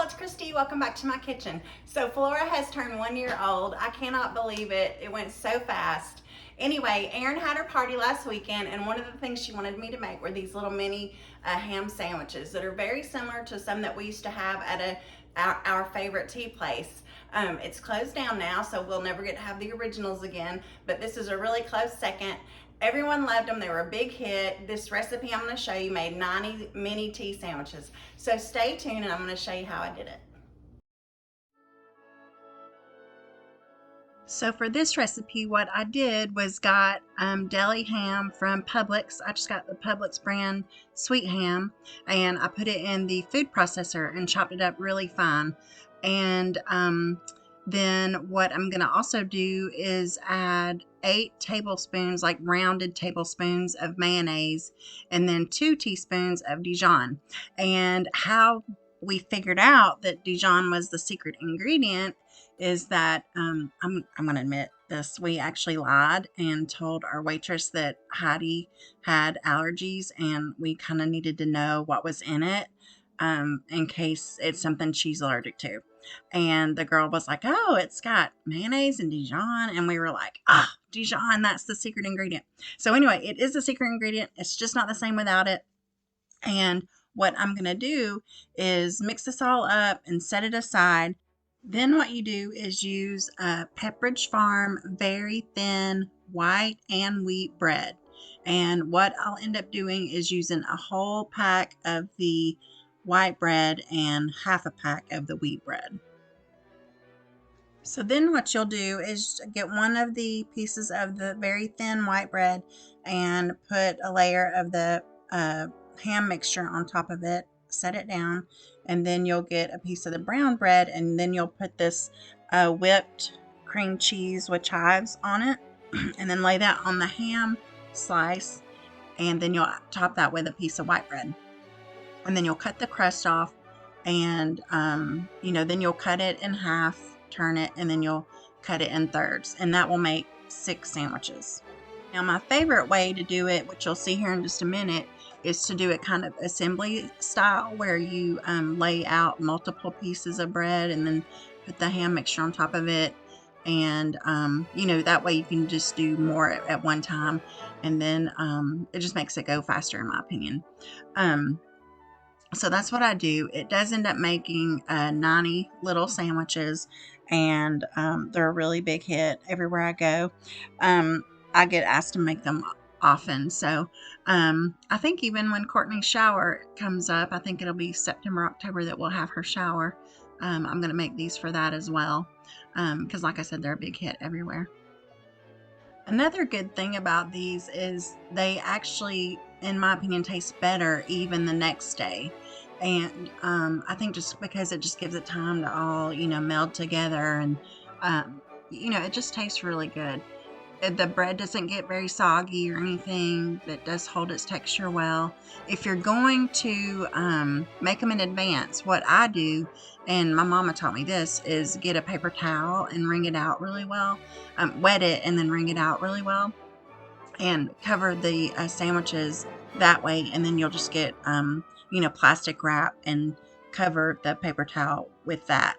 it's Christy. Welcome back to my kitchen. So Flora has turned 1 year old. I cannot believe it. It went so fast. Anyway, Erin had her party last weekend, and one of the things she wanted me to make were these little mini ham sandwiches that are very similar to some that we used to have at our favorite tea place. It's closed down now, so we'll never get to have the originals again, but this is a really close second. Everyone loved them. They were a big hit. This recipe I'm going to show you made 90 mini tea sandwiches. So stay tuned and I'm going to show you how I did it. So for this recipe, what I did was got deli ham from Publix. I just got the Publix brand sweet ham, and I put it in the food processor and chopped it up really fine. And then what I'm going to also do is add 8 tablespoons, like rounded tablespoons of mayonnaise, and then 2 teaspoons of Dijon. And how we figured out that Dijon was the secret ingredient is that I'm going to admit this. We actually lied and told our waitress that Heidi had allergies, and we kind of needed to know what was in it in case it's something she's allergic to. And the girl was like, oh, it's got mayonnaise and Dijon. And we were like, Dijon, that's the secret ingredient. So anyway, it is the secret ingredient. It's just not the same without it. And what I'm going to do is mix this all up and set it aside. Then what you do is use Pepperidge Farm Very Thin white and wheat bread. And what I'll end up doing is using a whole pack of the white bread and half a pack of the wheat bread. So then what you'll do is get one of the pieces of the very thin white bread and put a layer of the ham mixture on top of it, set it down, and then you'll get a piece of the brown bread, and then you'll put this whipped cream cheese with chives on it, and then lay that on the ham slice, and then you'll top that with a piece of white bread. And then you'll cut the crust off, and then you'll cut it in half, turn it, and then you'll cut it in thirds, and that will make 6 sandwiches. Now my favorite way to do it, which you'll see here in just a minute, is to do it kind of assembly style, where you lay out multiple pieces of bread and then put the ham mixture on top of it, and that way you can just do more at one time, and then it just makes it go faster, in my opinion. So that's what I do. It does end up making 90 little sandwiches, and they're a really big hit everywhere I go. I get asked to make them often. So I think even when Courtney's shower comes up, I think it'll be September, October that we'll have her shower. I'm going to make these for that as well, because like I said, they're a big hit everywhere. Another good thing about these is they actually, in my opinion, taste better even the next day. And I think just because it just gives it time to all, meld together, and, it just tastes really good. The bread doesn't get very soggy or anything. It does hold its texture well. If you're going to make them in advance, what I do, and my mama taught me this, is get a paper towel and wring it out really well. Wet it and then wring it out really well, and cover the sandwiches that way. And then you'll just get, plastic wrap and cover the paper towel with that,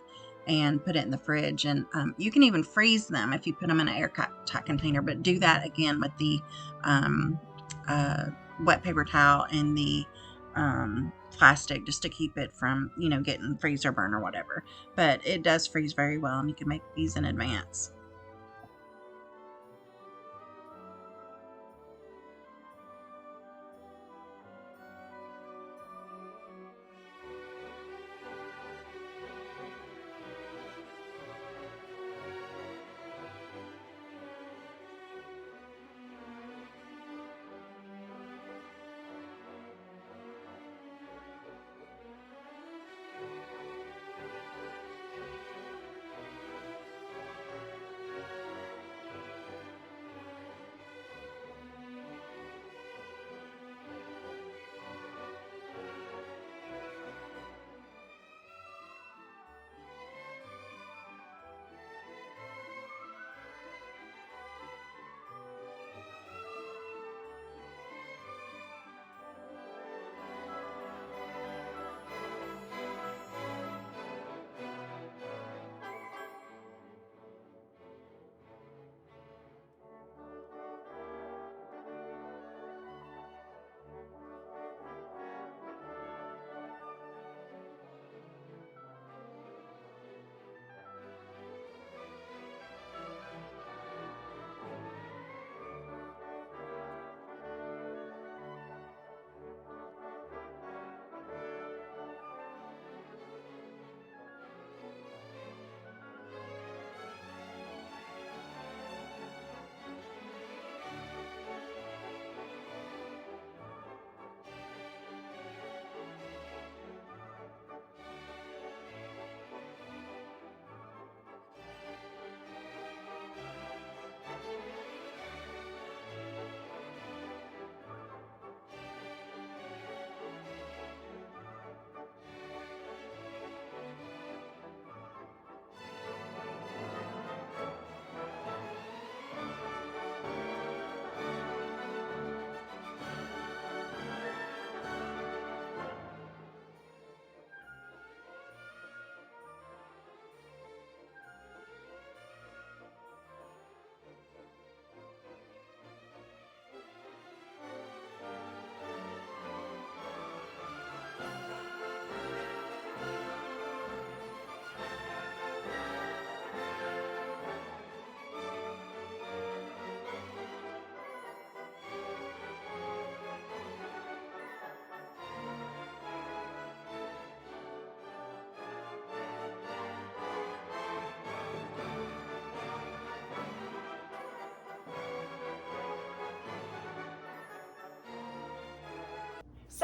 and put it in the fridge. And you can even freeze them if you put them in an airtight container, but do that again with the wet paper towel and the plastic, just to keep it from getting freezer burn or whatever. But it does freeze very well, and you can make these in advance.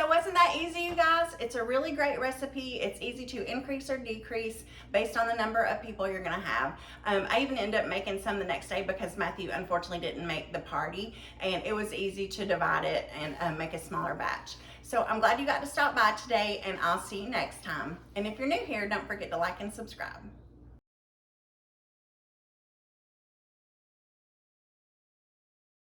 wasn't that easy, you guys? It's a really great recipe. It's easy to increase or decrease based on the number of people you're gonna have. I even ended up making some the next day because Matthew unfortunately didn't make the party, and it was easy to divide it and make a smaller batch. So I'm glad you got to stop by today, and I'll see you next time. And if you're new here, don't forget to like and subscribe.